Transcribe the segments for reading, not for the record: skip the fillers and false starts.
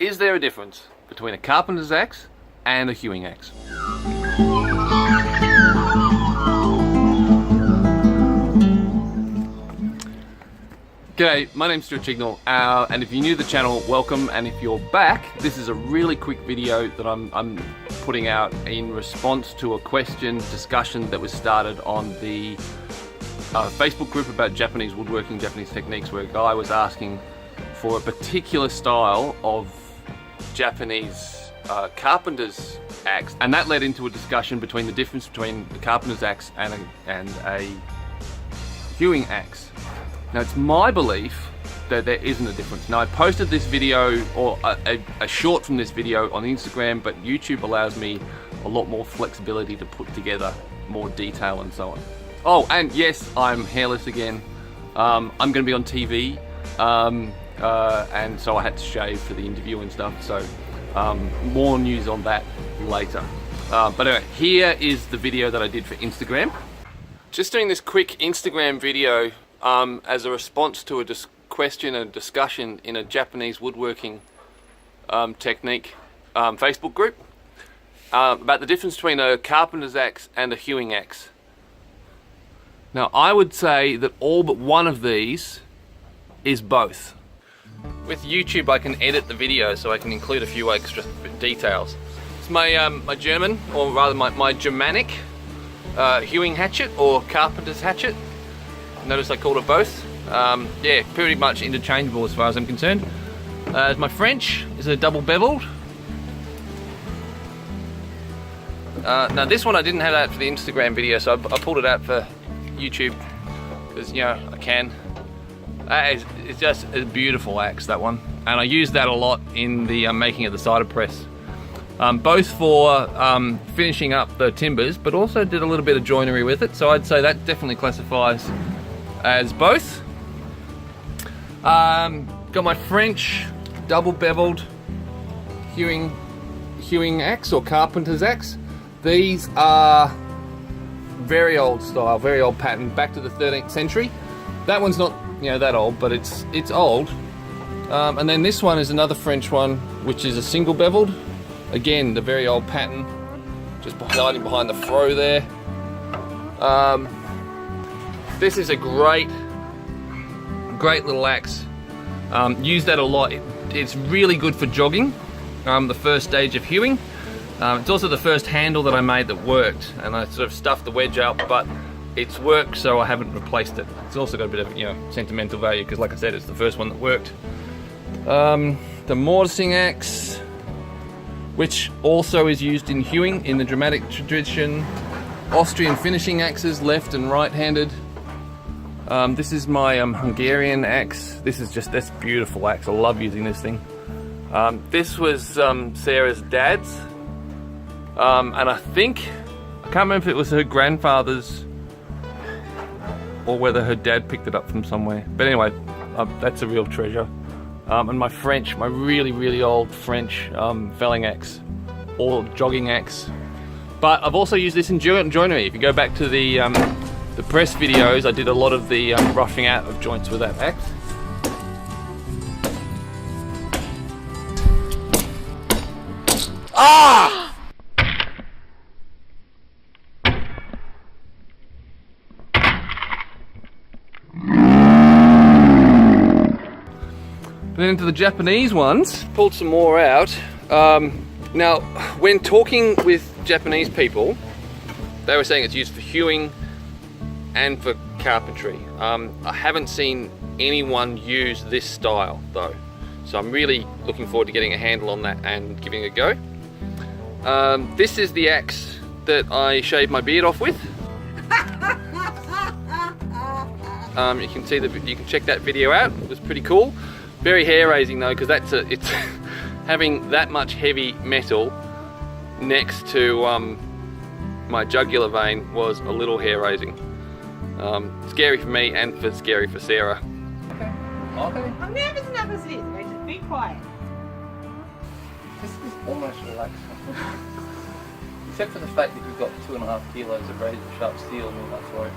Is there a difference between a carpenter's axe and a hewing axe? G'day, my name's Stuart Chignell, and if you're new to the channel, welcome, and if you're back, this is a really quick video that I'm putting out in response to a question discussion that was started on the Facebook group about Japanese woodworking, Japanese techniques, where a guy was asking for a particular style of Japanese carpenter's axe, and that led into a discussion between the difference between the carpenter's axe and a hewing axe. Now, it's my belief that there isn't a difference. Now, I posted this video, or a short from this video, on Instagram, but YouTube allows me a lot more flexibility to put together more detail and so on. Oh, and yes, I'm hairless again. I'm going to be on TV, and so I had to shave for the interview and stuff, so more news on that later. But anyway, here is the video that I did for Instagram. Just doing this quick Instagram video as a response to a question and discussion in a Japanese woodworking technique Facebook group about the difference between a carpenter's axe and a hewing axe. Now, I would say that all but one of these is both. With YouTube, I can edit the video so I can include a few extra details. It's my my German, or rather my Germanic hewing hatchet, or carpenter's hatchet. Notice I called it both. Yeah, pretty much interchangeable as far as I'm concerned. My French is a double beveled. Now this one I didn't have that for the Instagram video, so I pulled it out for YouTube because, you know, I can. It's just a beautiful axe, that one, and I use that a lot in the making of the cider press, both for finishing up the timbers, but also did a little bit of joinery with it, so I'd say that definitely classifies as both. Got my French double beveled hewing axe, or carpenter's axe. These are very old style, very old pattern, back to the 13th century. That one's not, you know, that old, but it's old. And then this one is another French one, which is a single beveled. Again, the very old pattern, just hiding behind the fro there. This is a great little axe. Use that a lot. It's really good for jogging, the first stage of hewing. It's also the first handle that I made that worked, and I sort of stuffed the wedge up, but it's worked, so I haven't replaced it. It's also got a bit of, you know, sentimental value, because like I said, it's the first one that worked. The mortising axe, which also is used in hewing in the dramatic tradition. Austrian finishing axes, left and right-handed. This is my Hungarian axe. This beautiful axe. I love using this thing. This was Sarah's dad's, and I can't remember if it was her grandfather's or whether her dad picked it up from somewhere. But anyway, that's a real treasure. And my French, my really old French felling axe, or jogging axe. But I've also used this in joinery. If you go back to the press videos, I did a lot of the roughing out of joints with that axe. Ah! Then into the Japanese ones, pulled some more out. Now, when talking with Japanese people, they were saying it's used for hewing and for carpentry. I haven't seen anyone use this style though, so I'm really looking forward to getting a handle on that and giving it a go. This is the axe that I shaved my beard off with. You can see you can check that video out. It was pretty cool. Very hair raising though, because it's having that much heavy metal next to my jugular vein was a little hair raising. Scary for me and scary for Sarah. Okay. I'm nervous enough as it is, okay? Just be quiet. This is almost relaxed. Except for the fact that you've got 2.5 kilos of razor sharp steel and all that for it.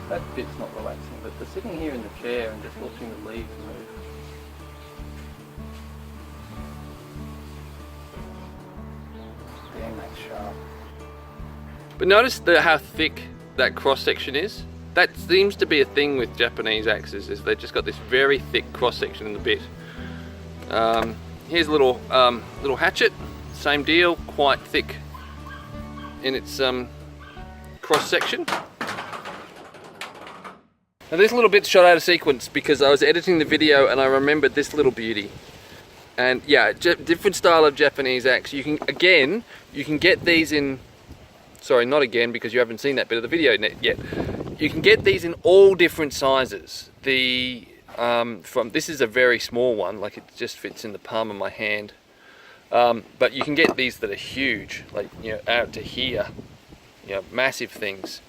That bit's not relaxing, but the sitting here in the chair and just watching the leaves move. sharp. But notice how thick that cross section is. That seems to be a thing with Japanese axes, is they've just got this very thick cross section in the bit. Here's a little hatchet, same deal, quite thick in its cross section. Now this little bit's shot out of sequence because I was editing the video and I remembered this little beauty. And yeah, different style of Japanese axe. You can get these in, sorry, not again because you haven't seen that bit of the video yet. You can get these in all different sizes. This is a very small one, like it just fits in the palm of my hand. But you can get these that are huge, like, you know, out to here, you know, massive things.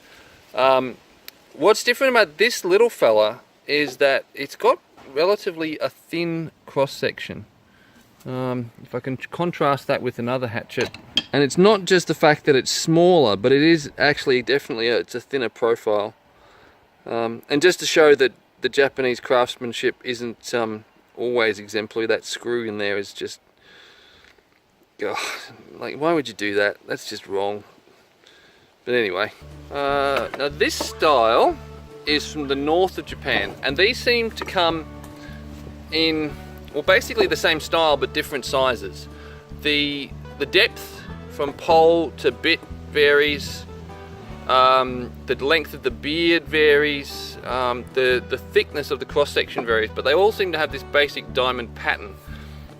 What's different about this little fella is that it's got relatively a thin cross section. If I can contrast that with another hatchet, and it's not just the fact that it's smaller, but it is actually definitely it's a thinner profile. And just to show that the Japanese craftsmanship isn't always exemplary, that screw in there is just, like, why would you do that? That's just wrong. But anyway, now this style is from the north of Japan, and these seem to come in, well, basically the same style but different sizes. The depth from pole to bit varies. The length of the beard varies. The thickness of the cross section varies, but they all seem to have this basic diamond pattern.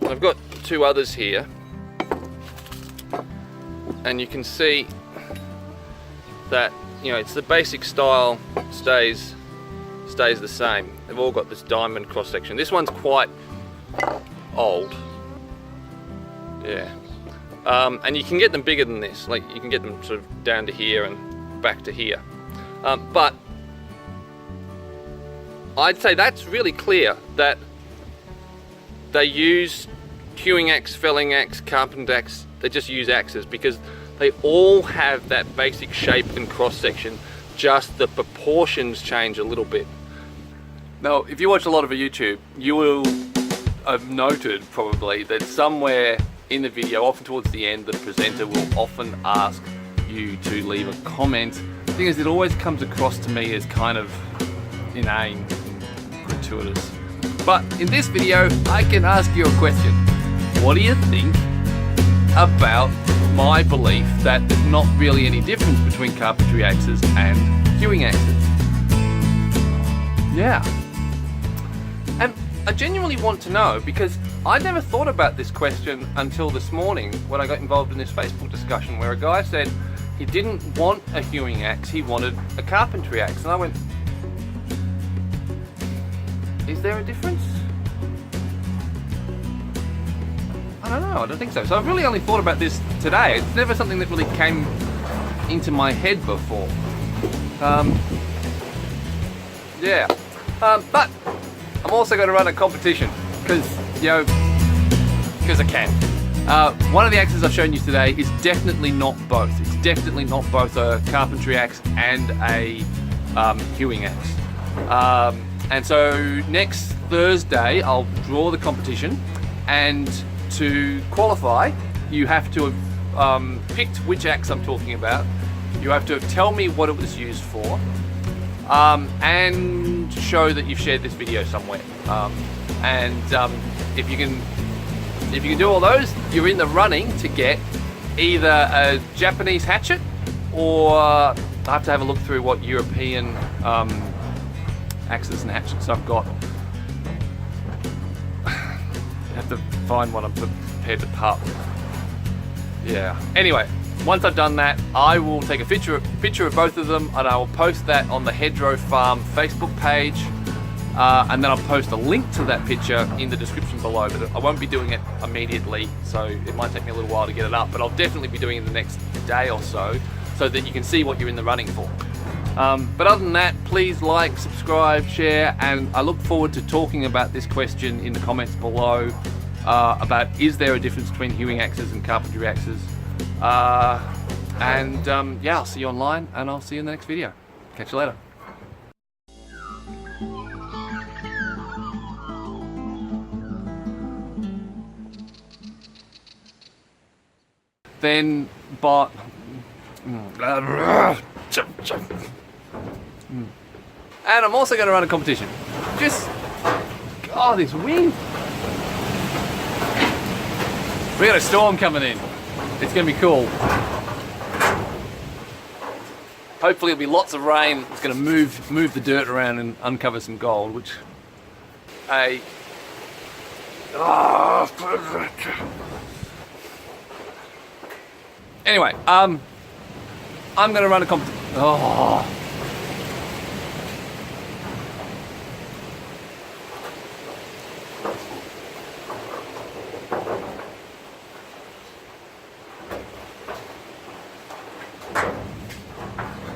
I've got two others here, and you can see that, you know, it's the basic style stays the same. They've all got this diamond cross section. This one's quite old, yeah. And you can get them bigger than this, like you can get them sort of down to here and back to here. But I'd say that's really clear that they use hewing axe, felling axe, carpenter axe. They just use axes because they all have that basic shape and cross section, just the proportions change a little bit. Now, if you watch a lot of YouTube, you will have noted probably that somewhere in the video, often towards the end, the presenter will often ask you to leave a comment. The thing is, it always comes across to me as kind of inane, gratuitous. But in this video, I can ask you a question. What do you think about my belief that there's not really any difference between carpentry axes and hewing axes? Yeah. And I genuinely want to know, because I never thought about this question until this morning when I got involved in this Facebook discussion where a guy said he didn't want a hewing axe, he wanted a carpentry axe. And I went, is there a difference? I don't know, I don't think so. So I've really only thought about this today. It's never something that really came into my head before. Yeah. But I'm also going to run a competition because, you know, because I can. One of the axes I've shown you today is definitely not both. It's definitely not both a carpentry axe and a hewing axe. And so next Thursday I'll draw the competition, and to qualify you have to have picked which axe I'm talking about. You have to tell me what it was used for, and show that you've shared this video somewhere. If you can do all those, you're in the running to get either a Japanese hatchet, or I have to have a look through what European axes and hatchets I've got. I have to find one I'm prepared to part with. Yeah. Anyway, once I've done that, I will take a picture of both of them, and I will post that on the Hedgerow Farm Facebook page. And then I'll post a link to that picture in the description below, but I won't be doing it immediately, so it might take me a little while to get it up, but I'll definitely be doing it the next day or so that you can see what you're in the running for. But other than that, please like, subscribe, share, and I look forward to talking about this question in the comments below, about is there a difference between hewing axes and carpentry axes. Yeah, I'll see you online, and I'll see you in the next video. Catch you later. then buy. And I'm also going to run a competition. Just, oh, this wind. We got a storm coming in. It's going to be cool. Hopefully it'll be lots of rain. It's going to move the dirt around and uncover some gold, which anyway, I'm going to run a competition. Oh.